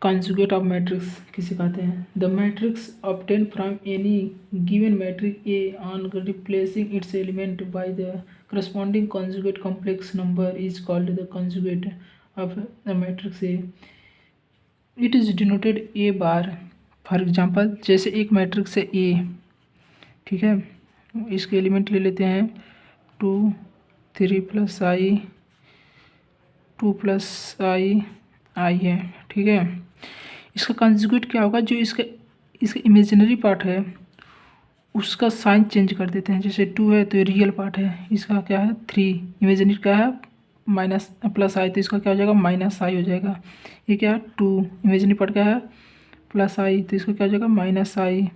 Conjugate of matrix किसे कहते हैं? The matrix obtain from any given matrix A on replacing its element by the corresponding conjugate complex number is called the conjugate of the matrix A. It is denoted A bar. For example, जैसे एक matrix है ए, ठीक है, इसके element ले लेते हैं 2 3 plus आई 2 plus आई आई है, ठीक है। इसका कंजुगेट क्या होगा? जो इसका इमेजिनरी पार्ट है उसका साइन चेंज कर देते हैं। जैसे 2 है तो ये रियल पार्ट है, इसका क्या है 3, इमेजिनरी क्या है माइनस प्लस आई, तो इसका क्या हो जाएगा माइनस आई हो जाएगा। ये क्या है 2, इमेजिनरी पार्ट क्या है प्लस आई, तो इसका क्या हो जाएगा माइनस आई।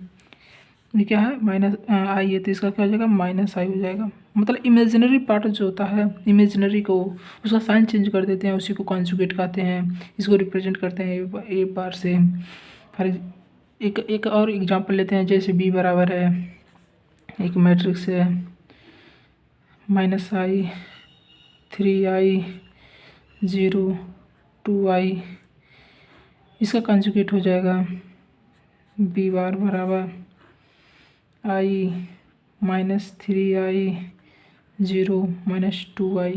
ये क्या है माइनस आई है, तो इसका क्या हो जाएगा माइनस आई हो जाएगा। मतलब इमेजिनरी पार्ट जो होता है, इमेजिनरी को उसका साइन चेंज कर देते हैं, उसी को कॉन्जुगेट कहते हैं। इसको रिप्रेजेंट करते हैं ए बार से। फॉर एक और एग्जांपल लेते हैं। जैसे बी बराबर है, एक मैट्रिक्स है माइनस आई 3i 0 2i, इसका कॉन्जुगेट हो जाएगा बी बार बराबर आई माइनस 3i 0 माइनस 2i।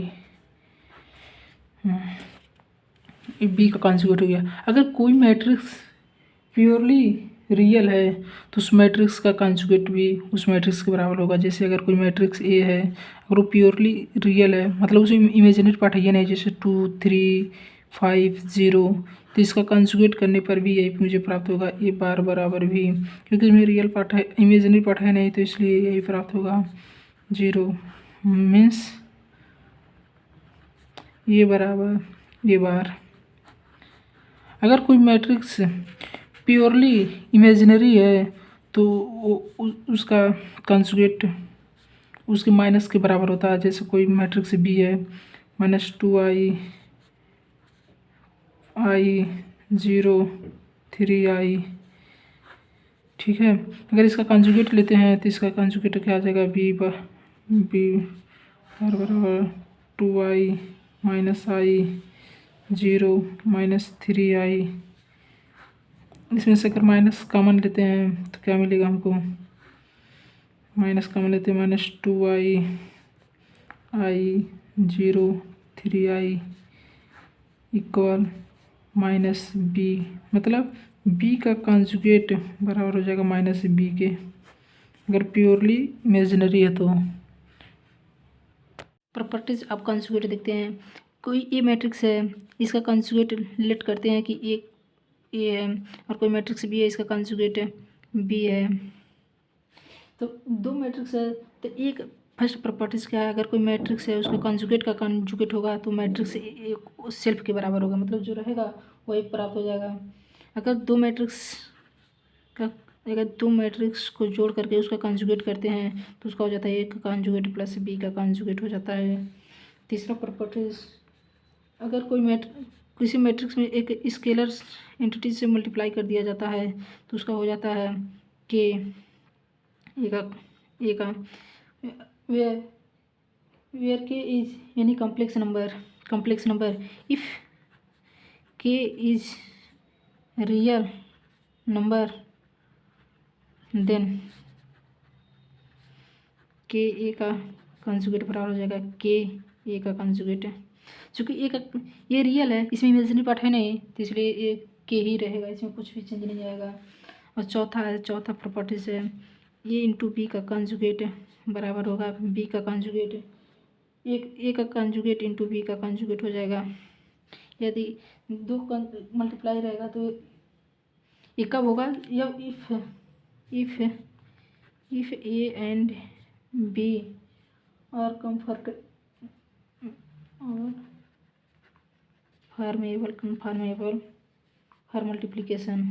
ये बी का कॉन्जुगेट हो गया। अगर कोई मैट्रिक्स प्योरली रियल है तो उस मैट्रिक्स का कॉन्जुगेट भी उस मैट्रिक्स के बराबर होगा। जैसे अगर कोई मैट्रिक्स ए है, अगर वो प्योरली रियल है, मतलब उसमें इमेजिनरी पार्ट है ये नहीं, जैसे 2 3 5 0, तो इसका कॉन्जुगेट करने पर भी यही मुझे प्राप्त होगा ए बार बराबर भी, क्योंकि इसमें रियल पार्ट है इमेजिनरी पार्ट है नहीं, तो इसलिए यही प्राप्त होगा 0 मीन्स ये बराबर ए बार। अगर कोई मैट्रिक्स प्योरली इमेजिनरी है तो उसका कंजुगेट उसके माइनस के बराबर होता है। जैसे कोई मैट्रिक्स बी है माइनस 2i आई 0 3i, ठीक है। अगर इसका कंजुगेट लेते हैं तो इसका कंजुगेट क्या आ जाएगा बी बराबर 2i माइनस आई 0 माइनस 3i। इसमें से अगर माइनस कॉमन लेते हैं तो क्या मिलेगा हमको? माइनस कॉमन लेते हैं माइनस 2i आई 0 3i इक्वल माइनस बी, मतलब बी का कंजुगेट बराबर हो जाएगा माइनस बी के, अगर प्योरली इमेजिनरी है तो। प्रॉपर्टीज ऑफ कंजुगेट देखते हैं। कोई ए मैट्रिक्स है, इसका कंजुगेट रिलेट करते हैं कि एक ए है, और कोई मैट्रिक्स बी है, इसका कंजुगेट बी है। तो दो मैट्रिक्स है तो एक फर्स्ट प्रॉपर्टीज क्या है? अगर कोई मैट्रिक्स है उसका कंजुगेट का कंजुगेट होगा तो मैट्रिक्स एक सेल्फ के बराबर होगा, मतलब जो रहेगा वही प्राप्त हो जाएगा। अगर दो मैट्रिक्स को जोड़ करके उसका कंजुगेट करते हैं तो उसका हो जाता है ए का कंजुगेट प्लस बी का कंजुगेट हो जाता है। तीसरा प्रॉपर्टीज, अगर किसी मैट्रिक्स में एक स्केलर एंटिटी से मल्टीप्लाई कर दिया जाता है तो उसका हो जाता है के ए का वेयर के is any complex number if के इज रियल नंबर देन के ए का कंजुगेट बराबर हो जाएगा के ए का कंजुगेट। चूँकि ये रियल है, इसमें इमेजिनरी पार्ट है नहीं, तो इसलिए ये के ही रहेगा, इसमें कुछ भी चेंज नहीं आएगा। और चौथा प्रॉपर्टीज है ए इंटू बी का कंजुगेट बराबर होगा बी का कंजुगेट, ए का कंजुगेट इंटू बी का कंजुगेट हो जाएगा। यदि दो मल्टीप्लाई रहेगा तो ये कब होगा? जब इफ ए एंड बी और कन्फर्मेबल फॉर मल्टीप्लिकेशन।